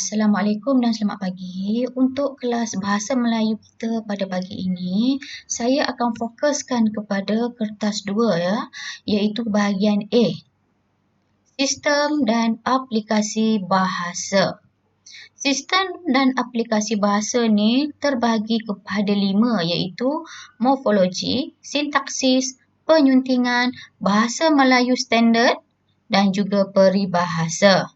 Assalamualaikum dan selamat pagi. Untuk kelas Bahasa Melayu kita pada pagi ini, saya akan fokuskan kepada kertas 2 ya, iaitu bahagian A. Sistem dan aplikasi bahasa. Sistem dan aplikasi bahasa ni terbahagi kepada 5 iaitu morfologi, sintaksis, penyuntingan, bahasa Melayu standard dan juga peribahasa.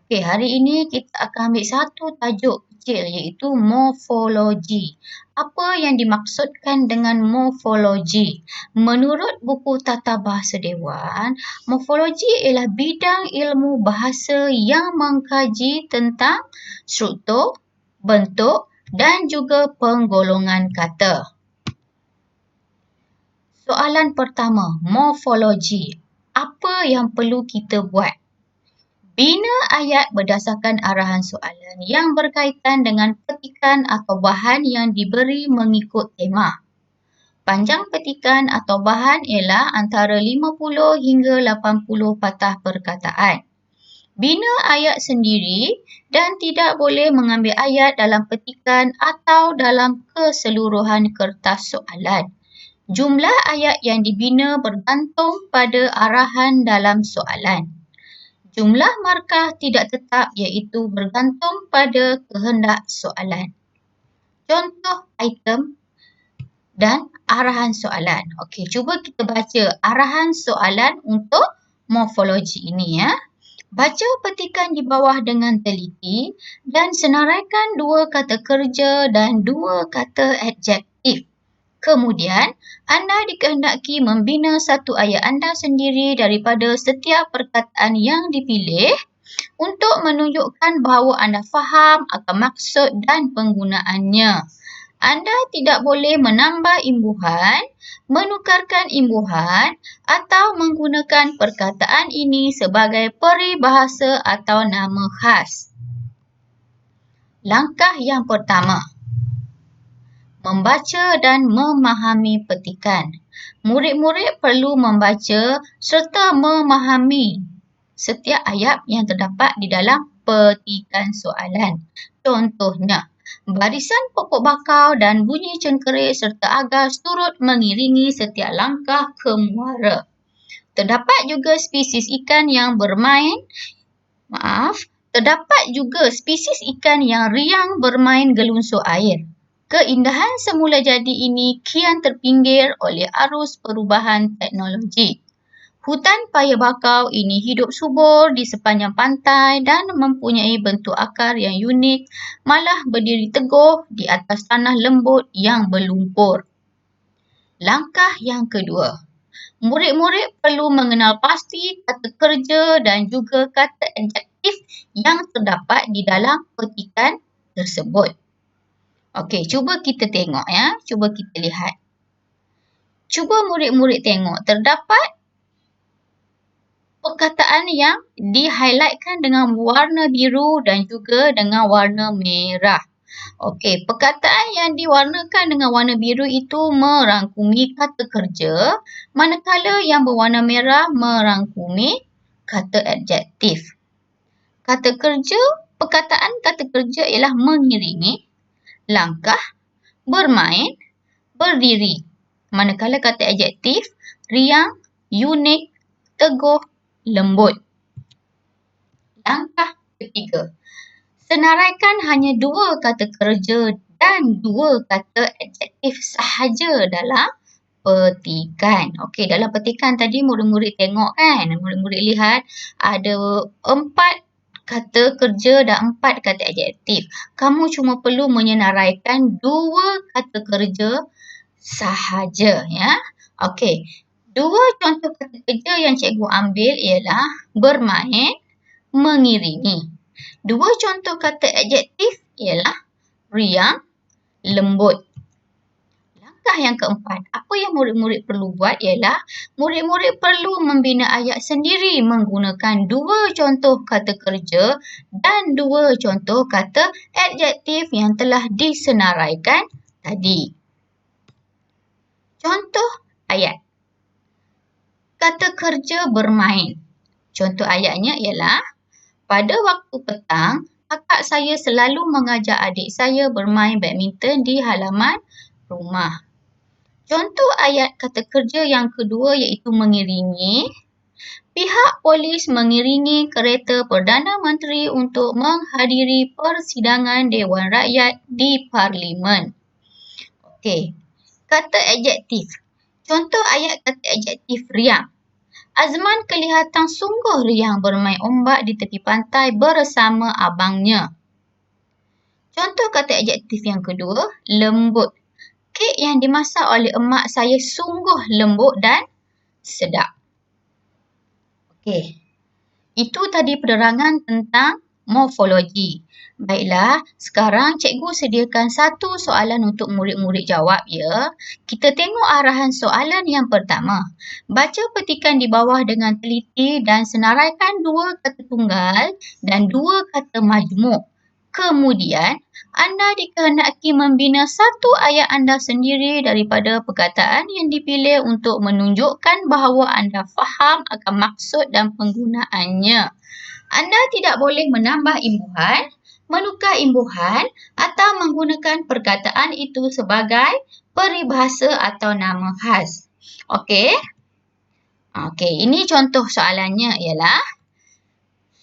Okey, hari ini kita akan ambil satu tajuk kecil iaitu morfologi. Apa yang dimaksudkan dengan morfologi? Menurut buku Tata Bahasa Dewan, morfologi ialah bidang ilmu bahasa yang mengkaji tentang struktur, bentuk dan juga penggolongan kata. Soalan pertama, morfologi. Apa yang perlu kita buat? Bina ayat berdasarkan arahan soalan yang berkaitan dengan petikan atau bahan yang diberi mengikut tema. Panjang petikan atau bahan ialah antara 50 hingga 80 patah perkataan. Bina ayat sendiri dan tidak boleh mengambil ayat dalam petikan atau dalam keseluruhan kertas soalan. Jumlah ayat yang dibina bergantung pada arahan dalam soalan. Jumlah markah tidak tetap iaitu bergantung pada kehendak soalan. Contoh item dan arahan soalan. Okey, cuba kita baca arahan soalan untuk morfologi ini ya. Baca petikan di bawah dengan teliti dan senaraikan 2 kata kerja dan 2 kata adjektif. Kemudian, anda dikehendaki membina satu ayat anda sendiri daripada setiap perkataan yang dipilih untuk menunjukkan bahawa anda faham akan maksud dan penggunaannya. Anda tidak boleh menambah imbuhan, menukarkan imbuhan atau menggunakan perkataan ini sebagai peribahasa atau nama khas. Langkah yang pertama, membaca dan memahami petikan. Murid-murid perlu membaca serta memahami setiap ayat yang terdapat di dalam petikan soalan. Contohnya, barisan pokok bakau dan bunyi cengkerik serta agas turut mengiringi setiap langkah ke muara. Terdapat juga spesies ikan yang terdapat juga spesies ikan yang riang bermain gelunsur air. Keindahan semula jadi ini kian terpinggir oleh arus perubahan teknologi. Hutan paya bakau ini hidup subur di sepanjang pantai dan mempunyai bentuk akar yang unik, malah berdiri teguh di atas tanah lembut yang berlumpur. Langkah yang kedua, murid-murid perlu mengenal pasti kata kerja dan juga kata adjektif yang terdapat di dalam petikan tersebut. Okey, cuba kita tengok ya. Cuba kita lihat. Cuba murid-murid tengok. Terdapat perkataan yang di-highlightkan dengan warna biru dan juga dengan warna merah. Okey, perkataan yang diwarnakan dengan warna biru itu merangkumi kata kerja, manakala yang berwarna merah merangkumi kata adjektif. Perkataan kata kerja ialah mengiringi, langkah, bermain, berdiri. Manakala kata adjektif, riang, unik, teguh, lembut. Langkah ketiga, senaraikan hanya 2 kata kerja dan 2 kata adjektif sahaja dalam petikan. Okey, dalam petikan tadi murid-murid tengok kan? Murid-murid lihat ada 4 kata kerja dan 4 kata adjektif. Kamu cuma perlu menyenaraikan 2 kata kerja sahaja ya. Okey. 2 contoh kata kerja yang cikgu ambil ialah bermain, mengiringi. 2 contoh kata adjektif ialah riang, lembut. Langkah yang keempat, apa yang murid-murid perlu buat ialah murid-murid perlu membina ayat sendiri menggunakan 2 contoh kata kerja dan 2 contoh kata adjektif yang telah disenaraikan tadi. Contoh ayat. Kata kerja bermain. Contoh ayatnya ialah pada waktu petang, kakak saya selalu mengajak adik saya bermain badminton di halaman rumah. Contoh ayat kata kerja yang kedua iaitu mengiringi. Pihak polis mengiringi kereta Perdana Menteri untuk menghadiri persidangan Dewan Rakyat di Parlimen. Okey, kata adjektif. Contoh ayat kata adjektif riang. Azman kelihatan sungguh riang bermain ombak di tepi pantai bersama abangnya. Contoh kata adjektif yang kedua, lembut. Kek yang dimasak oleh emak saya sungguh lembut dan sedap. Okey. Itu tadi penerangan tentang morfologi. Baiklah, sekarang cikgu sediakan satu soalan untuk murid-murid jawab ya. Kita tengok arahan soalan yang pertama. Baca petikan di bawah dengan teliti dan senaraikan dua kata tunggal dan dua kata majmuk. Kemudian, anda dikehendaki membina satu ayat anda sendiri daripada perkataan yang dipilih untuk menunjukkan bahawa anda faham akan maksud dan penggunaannya. Anda tidak boleh menambah imbuhan, menukar imbuhan atau menggunakan perkataan itu sebagai peribahasa atau nama khas. Okey? Okey, ini contoh soalannya ialah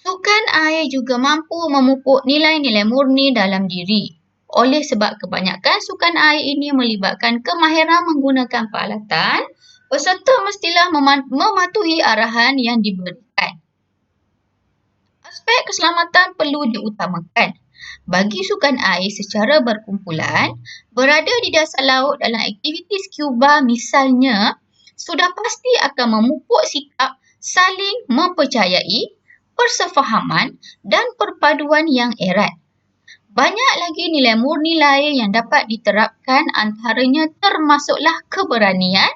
sukan air juga mampu memupuk nilai-nilai murni dalam diri. Oleh sebab kebanyakan sukan air ini melibatkan kemahiran menggunakan peralatan, peserta mestilah mematuhi arahan yang diberikan. Aspek keselamatan perlu diutamakan. Bagi sukan air secara berkumpulan, berada di dasar laut dalam aktiviti scuba misalnya, sudah pasti akan memupuk sikap saling mempercayai, persefahaman dan perpaduan yang erat. Banyak lagi nilai murni lain yang dapat diterapkan, antaranya termasuklah keberanian,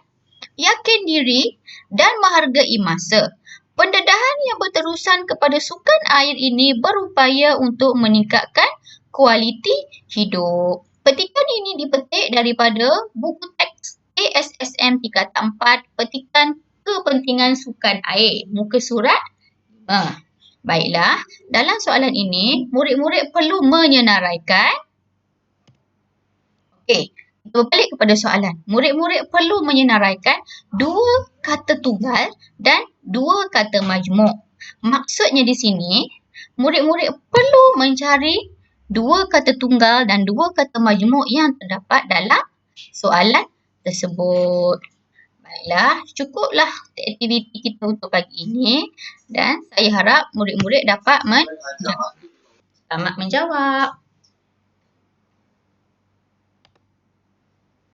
yakin diri dan menghargai masa. Pendedahan yang berterusan kepada sukan air ini berupaya untuk meningkatkan kualiti hidup. Petikan ini dipetik daripada buku teks ASSM tingkatan 4, petikan kepentingan sukan air, muka surat 5. Baiklah, dalam soalan ini, murid-murid perlu menyenaraikan. Okey, kita berbalik kepada soalan. Murid-murid perlu menyenaraikan dua kata tunggal dan dua kata majmuk. Maksudnya di sini, murid-murid perlu mencari dua kata tunggal dan dua kata majmuk yang terdapat dalam soalan tersebut. Baiklah, cukuplah aktiviti kita untuk pagi ini dan saya harap murid-murid dapat menjawab. Selamat menjawab.